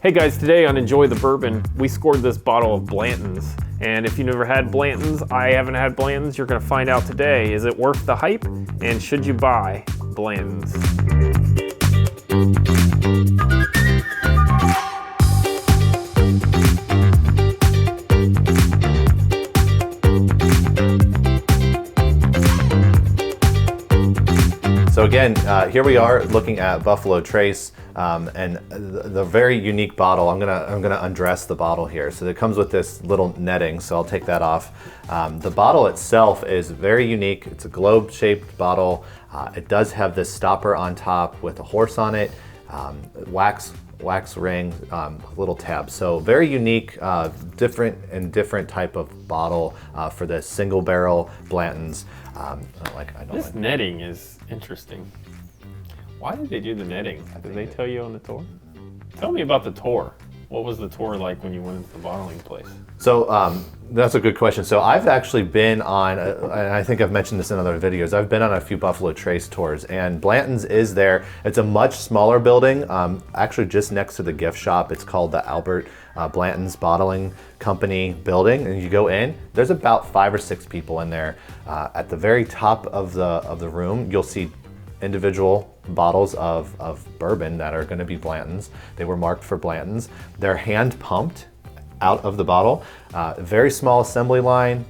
Hey guys, today on Enjoy the Bourbon, we scored this bottle of Blanton's. And if you never had Blanton's, I haven't had Blanton's, you're gonna find out today. Is it worth the hype? And should you buy Blanton's? So again, here we are looking at Buffalo Trace, and the very unique bottle. I'm gonna undress the bottle here. So it comes with this little netting, so I'll take that off. The bottle itself is very unique. It's a globe-shaped bottle. It does have this stopper on top with a horse on it, wax ring, little tab. So very unique, different type of bottle for the single barrel Blanton's. This netting is interesting. Why did they do the netting? Did they tell you on the tour? Tell me about the tour. What was the tour like when you went into the bottling place? So that's a good question. So I've actually been on, and I think I've mentioned this in other videos, I've been on a few Buffalo Trace tours, and Blanton's is there. It's a much smaller building, actually just next to the gift shop. It's called the Albert Blanton's Bottling Company building, and you go in, there's about 5 or 6 people in there. At the very top of the room, you'll see individual bottles of bourbon that are going to be Blanton's. They were marked for Blanton's. They're hand pumped out of the bottle. Very small assembly line.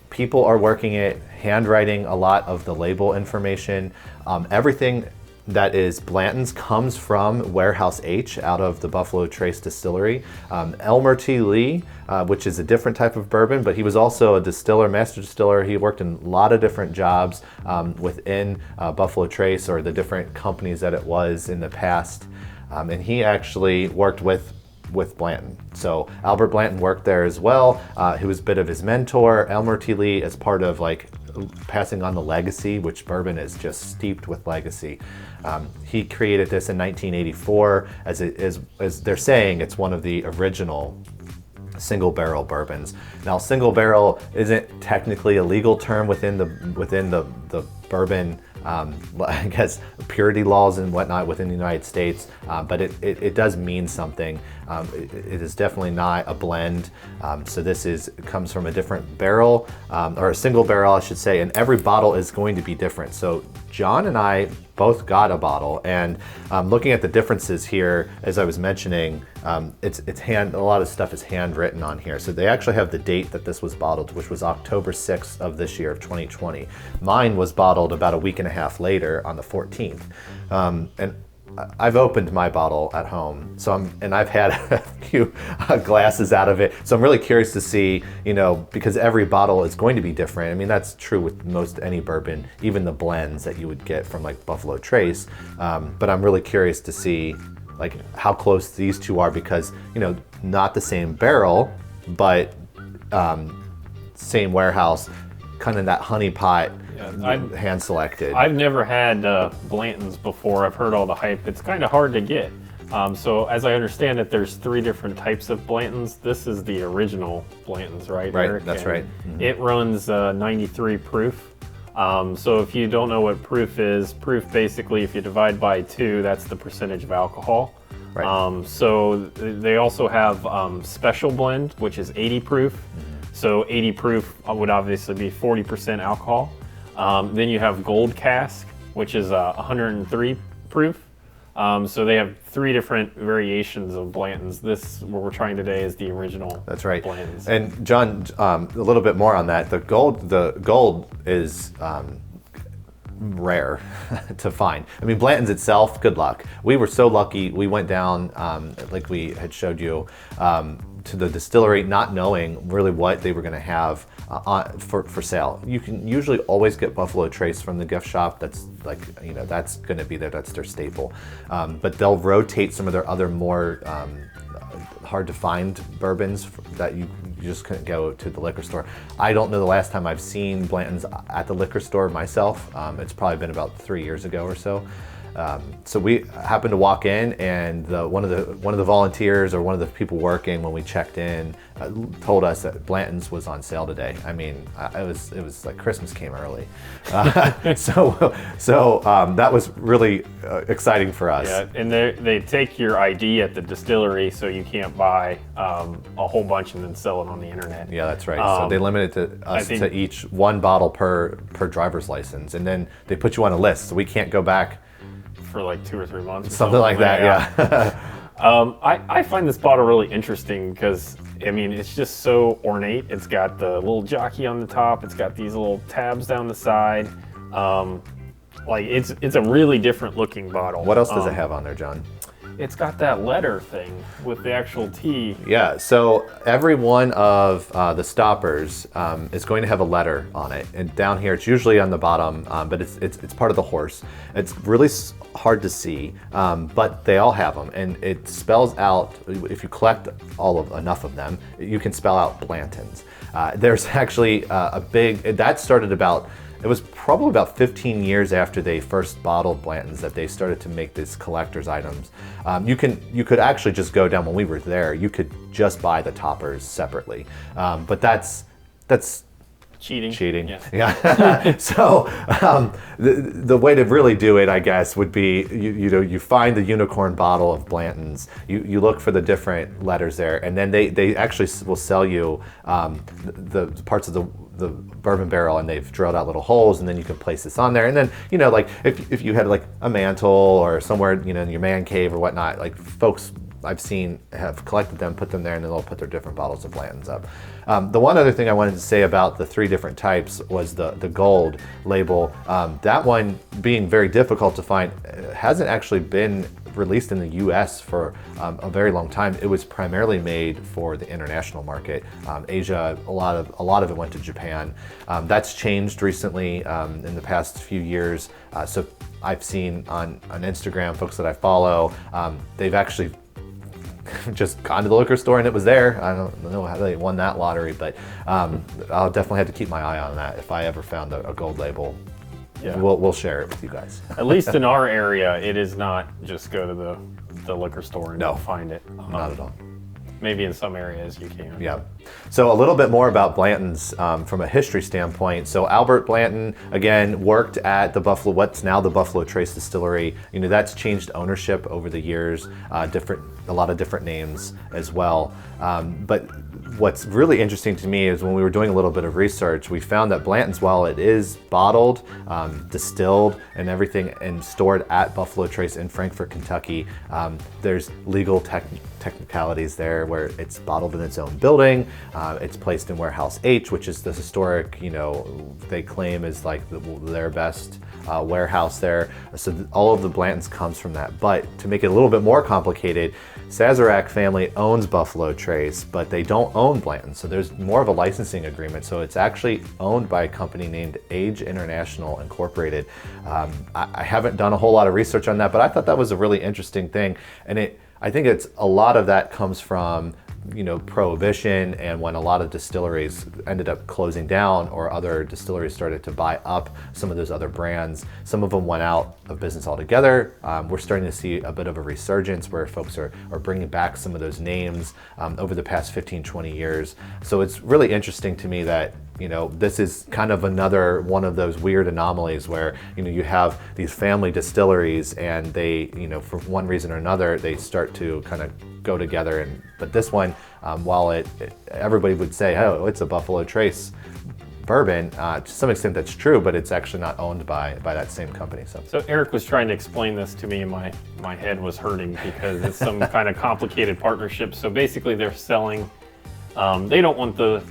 People are working it, handwriting a lot of the label information. Everything that is Blanton's comes from Warehouse H out of the Buffalo Trace Distillery. Elmer T. Lee, which is a different type of bourbon, but he was also a distiller, master distiller. He worked in a lot of different jobs within Buffalo Trace, or the different companies that it was in the past. And he actually worked with Blanton. So Albert Blanton worked there as well. He was a bit of his mentor. Elmer T. Lee, as part of passing on the legacy, which bourbon is just steeped with legacy. He created this in 1984. As they're saying, it's one of the original single barrel bourbons. Now, single barrel isn't technically a legal term within the bourbon, I guess, purity laws and whatnot within the United States, but it does mean something. It is definitely not a blend. So this comes from a different barrel, or a single barrel, I should say, and every bottle is going to be different. So Jon and I both got a bottle, and looking at the differences here, as I was mentioning, a lot of stuff is handwritten on here. So they actually have the date that this was bottled, which was October 6th of this year of 2020. Mine was bottled about a week and a half later on the 14th. And I've opened my bottle at home, and I've had a few glasses out of it. So I'm really curious to see, because every bottle is going to be different. I mean, that's true with most any bourbon, even the blends that you would get from Buffalo Trace. But I'm really curious to see how close these two are, because, not the same barrel, but same warehouse, kind of that honey pot. Hand selected. I've never had Blanton's before. I've heard all the hype. It's kind of hard to get. So as I understand it, there's 3 different types of Blanton's. This is the original Blanton's, right, Right, Eric? that's right. Mm-hmm. It runs 93 proof. So if you don't know what proof is, proof basically, if you divide by 2, that's the percentage of alcohol. Right. So they also have special blend, which is 80 proof. Mm-hmm. So 80 proof would obviously be 40% alcohol. Then you have Gold Cask, which is 103 proof. So they have 3 different variations of Blanton's. This, what we're trying today, is the original. That's right. Blanton's. And Jon, a little bit more on that. The gold is rare to find. I mean, Blanton's itself, good luck. We were so lucky. We went down, like we had showed you, to the distillery, not knowing really what they were going to have for sale. You can usually always get Buffalo Trace from the gift shop. That's that's going to be there. That's their staple. But they'll rotate some of their other more hard to find bourbons that you just couldn't go to the liquor store. I don't know the last time I've seen Blanton's at the liquor store myself. It's probably been about 3 years ago or so. So we happened to walk in, and one of the volunteers or one of the people working when we checked in told us that Blanton's was on sale today. I mean, it was like Christmas came early, so that was really exciting for us. Yeah, and they take your ID at the distillery, so you can't buy a whole bunch and then sell it on the internet. Yeah, that's right. So they limit it to us to each one bottle per driver's license, and then they put you on a list, so we can't go back for like 2 or 3 months. Something like that, yeah. I find this bottle really interesting because, I mean, it's just so ornate. It's got the little jockey on the top. It's got these little tabs down the side. Like it's a really different looking bottle. What else does it have on there, John? It's got that letter thing with the actual T. Yeah, so every one of the stoppers is going to have a letter on it, and down here it's usually on the bottom, but it's part of the horse. It's really hard to see, but they all have them, and it spells out. If you collect enough of them, you can spell out Blanton's. There's actually a big that started about. It was probably about 15 years after they first bottled Blanton's that they started to make these collector's items. You could actually just go down when we were there. You could just buy the toppers separately, but that's cheating. Cheating. Yes. Yeah. So the way to really do it, I guess, would be you find the unicorn bottle of Blanton's. You look for the different letters there, and then they actually will sell you the parts of the bourbon barrel, and they've drilled out little holes, and then you can place this on there. And then like if you had like a mantle or somewhere in your man cave or whatnot, like folks I've seen have collected them, put them there, and then they'll put their different bottles of Blanton's up. The one other thing I wanted to say about the 3 different types was the gold label. That one being very difficult to find, hasn't actually been released in the U.S. for a very long time. It was primarily made for the international market. Asia, a lot of it went to Japan. That's changed recently in the past few years. So I've seen on Instagram, folks that I follow, they've actually just gone to the liquor store and it was there. I don't know how they won that lottery, but I'll definitely have to keep my eye on that. If I ever found a gold label, yeah, we'll share it with you guys. At least in our area, it is not just go to the liquor store and find it. Not at all. Maybe in some areas you can. Yeah. So a little bit more about Blanton's from a history standpoint. So Albert Blanton, again, worked at what's now the Buffalo Trace Distillery. That's changed ownership over the years, a lot of different names as well. But what's really interesting to me is when we were doing a little bit of research, we found that Blanton's, while it is bottled, distilled, and everything, and stored at Buffalo Trace in Frankfort, Kentucky, there's legal technicalities there where it's bottled in its own building. It's placed in Warehouse H, which is the historic, they claim is like their best warehouse there. So all of the Blantons comes from that. But to make it a little bit more complicated, Sazerac family owns Buffalo Trace, but they don't own Blanton. So there's more of a licensing agreement. So it's actually owned by a company named Age International Incorporated. I haven't done a whole lot of research on that, but I thought that was a really interesting thing. And I think a lot of that comes from Prohibition, and when a lot of distilleries ended up closing down or other distilleries started to buy up some of those other brands. Some of them went out of business altogether. We're starting to see a bit of a resurgence where folks are bringing back some of those names over the past 15, 20 years. So it's really interesting to me that this is kind of another one of those weird anomalies where, you have these family distilleries and they, for one reason or another, they start to kind of go together. But this one, while everybody would say, oh, it's a Buffalo Trace bourbon, to some extent that's true, but it's actually not owned by that same company. So Eric was trying to explain this to me and my head was hurting because it's some kind of complicated partnership. So basically they're selling, they don't want the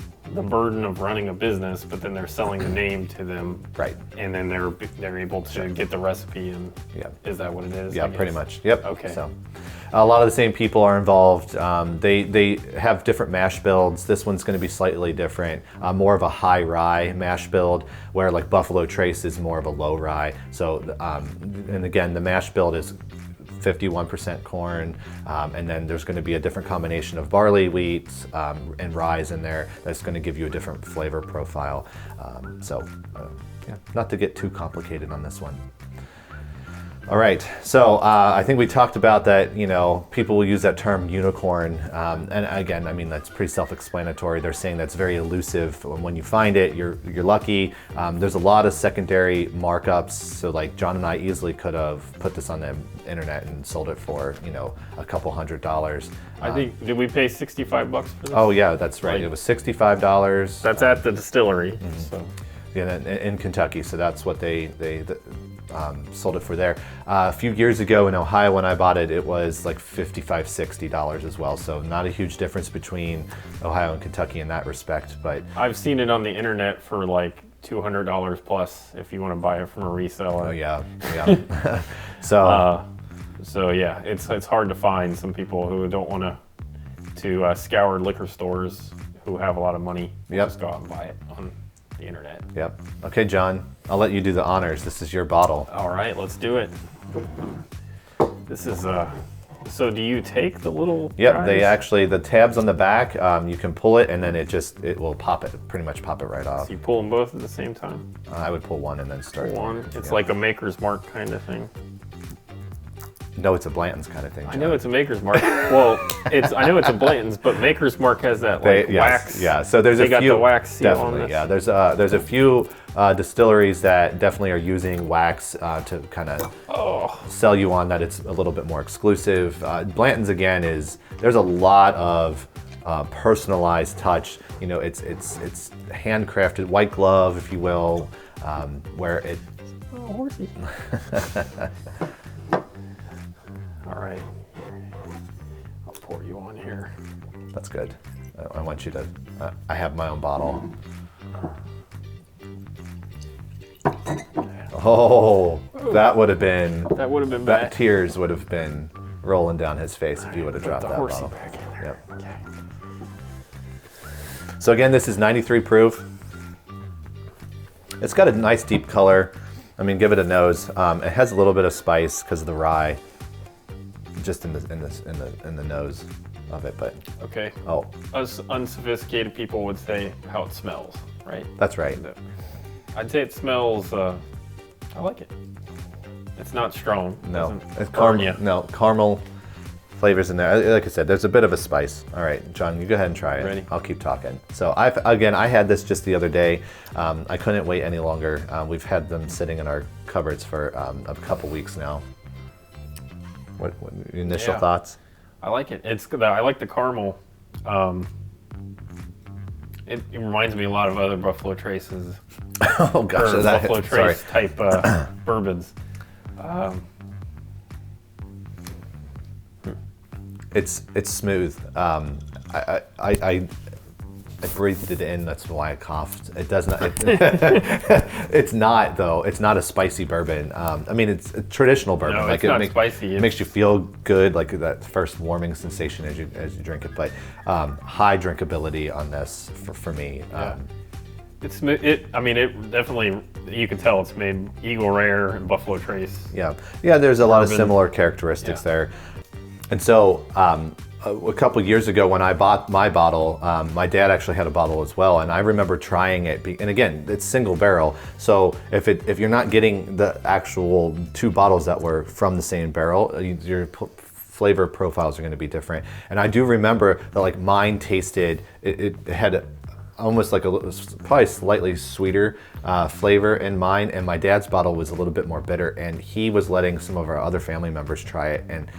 burden of running a business, but then they're selling the name to them, right? And then they're able to get the recipe, and is that what it is? Yeah, pretty much. Yep. Okay. So a lot of the same people are involved. They have different mash builds. This one's going to be slightly different, more of a high rye mash build, where like Buffalo Trace is more of a low rye. So and again, the mash build is 51% corn, and then there's going to be a different combination of barley, wheat, and rye in there that's going to give you a different flavor profile. Not to get too complicated on this one. All right, so I think we talked about that, people will use that term unicorn. And again, I mean, that's pretty self-explanatory. They're saying that's very elusive. When you find it, you're lucky. There's a lot of secondary markups. So like John and I easily could have put this on the internet and sold it for, a couple $100. I think, did we pay $65 for this? Oh yeah, that's right. It was $65. That's at the distillery. So. Yeah, in Kentucky. So that's what they sold it for there. A few years ago in Ohio when I bought it, it was like $55, $60 as well. So not a huge difference between Ohio and Kentucky in that respect. But I've seen it on the internet for like $200 plus if you want to buy it from a reseller. Oh yeah. So yeah, it's hard to find some people who don't want to scour liquor stores who have a lot of money. Yep. Just go out and buy it on the internet. Yep. Okay, John, I'll let you do the honors. This is your bottle. All right, let's do it. This is so do you take the little Yep, guys? they actually, the tabs on the back, you can pull it and then it will pretty much pop it right off. So you pull them both at the same time? I would pull one and then start. One. It's like a Maker's Mark kind of thing. No, it's a Blanton's kind of thing, John. I know it's a Maker's Mark. Well, I know it's a Blanton's, but Maker's Mark has that wax. Yeah, so there's a few. They got the wax seal definitely, on this. yeah. There's a few distilleries that definitely are using wax to kind of sell you on that it's a little bit more exclusive. Blanton's again there's a lot of personalized touch. It's handcrafted, white glove, if you will, where it. Oh, horsey. All right, I'll pour you on here. That's good. I want you to, I have my own bottle. Oh, that would have been bad. Tears would have been rolling down his face if you would have dropped that bottle. Back in there. Yep. Okay. So again, this is 93 proof. It's got a nice deep color. I mean, give it a nose. It has a little bit of spice because of the rye. Just in the nose of it, but okay. Oh, Us unsophisticated people would say how it smells, right? That's right. I'd say it smells. I like it. It's not strong. No, it's caramel. No, caramel flavors in there. Like I said, there's a bit of a spice. All right, John, you go ahead and try it. Ready? I'll keep talking. So I had this just the other day. I couldn't wait any longer. We've had them sitting in our cupboards for a couple weeks now. What your initial thoughts? I like it. I like the caramel. It reminds me a lot of other Buffalo Traces. Oh gosh, Buffalo Trace type bourbons. It's smooth. I breathed it in. That's why I coughed. It does not. It's not though. It's not a spicy bourbon. I mean, it's a traditional bourbon. No, it's not spicy. It makes you feel good, like that first warming sensation as you drink it. But high drinkability on this for me. It's I mean, it definitely. You can tell it's made Eagle Rare and Buffalo Trace. Yeah. There's a lot of similar characteristics there. And so a couple years ago when I bought my bottle, my dad actually had a bottle as well, and I remember trying it. And again, it's single barrel, so if you're not getting the actual two bottles that were from the same barrel, your flavor profiles are going to be different. And I do remember that like mine tasted, it had almost like probably slightly sweeter flavor in mine, and my dad's bottle was a little bit more bitter, and he was letting some of our other family members try it, and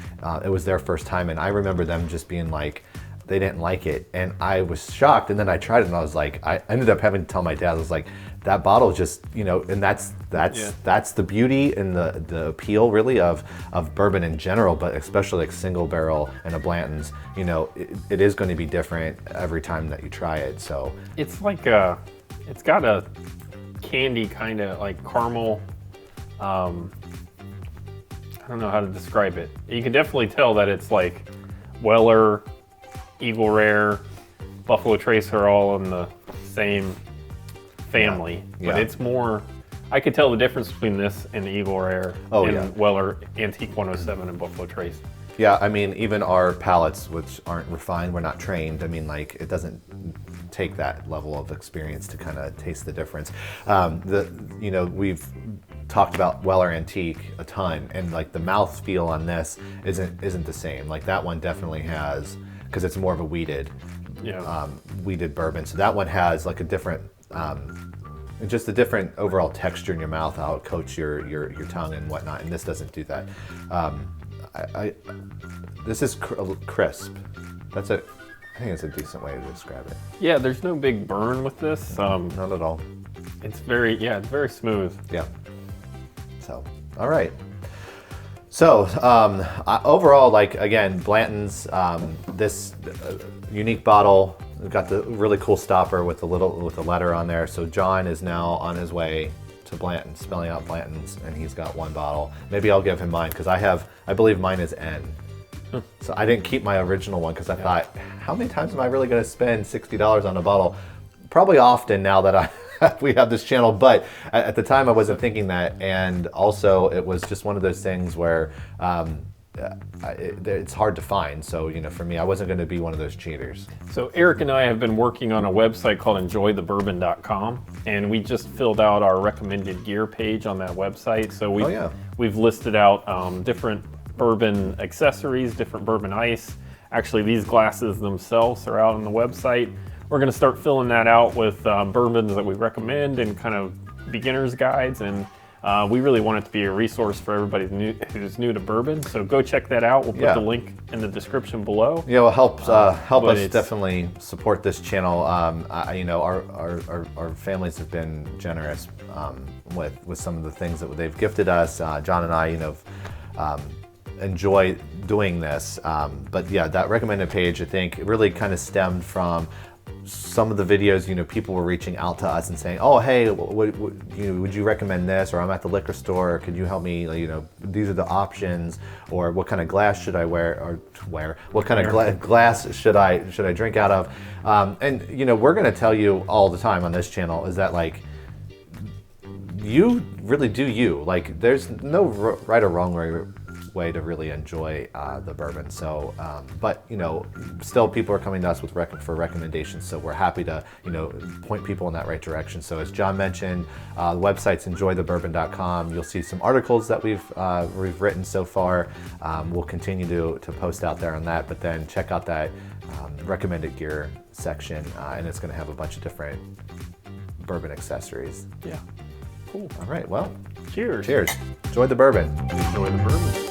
it was their first time, and I remember them just being like, they didn't like it, and I was shocked, and then I tried it, and I was like, I ended up having to tell my dad, I was like, that bottle just, and that's the beauty and the appeal really of bourbon in general, but especially like single barrel and a Blanton's, it is going to be different every time that you try it. So it's like it's got a candy kind of like caramel. I don't know how to describe it. You can definitely tell that it's like Weller, Eagle Rare, Buffalo Trace are all in the same family, but it's more. I could tell the difference between this and the Eagle Rare and Weller Antique 107 and Buffalo Trace. Yeah, I mean, even our palates, which aren't refined, we're not trained. I mean, like, it doesn't take that level of experience to kind of taste the difference. talked about Weller Antique a ton, and like the mouth feel on this isn't the same. Like that one definitely has, because it's more of a weeded bourbon. So that one has like a different, just a different overall texture in your mouth, how it coats your tongue and whatnot. And this doesn't do that. This is crisp. I think it's a decent way to describe it. Yeah, there's no big burn with this. Not at all. It's very smooth. Yeah. So, all right. So, overall, like again, Blanton's this unique bottle. We've got the really cool stopper with the letter on there. So Jon is now on his way to Blanton, spelling out Blanton's, and he's got one bottle. Maybe I'll give him mine because I believe mine is N. So I didn't keep my original one because I thought, how many times am I really going to spend $60 on a bottle? Probably often now that we have this channel, but at the time I wasn't thinking that, and also it was just one of those things where it's hard to find. So for me, I wasn't going to be one of those cheaters. So Eric and I have been working on a website called enjoythebourbon.com, and we just filled out our recommended gear page on that website. So we've listed out different bourbon accessories, different bourbon ice. Actually, these glasses themselves are out on the website. We're going to start filling that out with bourbons that we recommend and kind of beginner's guides, and we really want it to be a resource for everybody who's new to bourbon. So go check that out. We'll put the link in the description below. Yeah, well, help us definitely support this channel. Our families have been generous with some of the things that they've gifted us. Jon and I, enjoy doing this. But yeah, that recommended page, I think, really kind of stemmed from some of the videos. People were reaching out to us and saying, "Oh, hey, would you recommend this?" Or, "I'm at the liquor store. Could you help me? These are the options." Or, "What kind of glass should I wear? What kind of glass should I drink out of?" And we're going to tell you all the time on this channel is that you really do you. There's no right or wrong way to really enjoy the bourbon. So, but still people are coming to us for recommendations. So we're happy to point people in that right direction. So as Jon mentioned, the website's enjoythebourbon.com. You'll see some articles that we've written so far. We'll continue to post out there on that. But then check out that recommended gear section, and it's going to have a bunch of different bourbon accessories. Yeah. Cool. All right. Well, cheers. Cheers. Enjoy the bourbon. Enjoy the bourbon.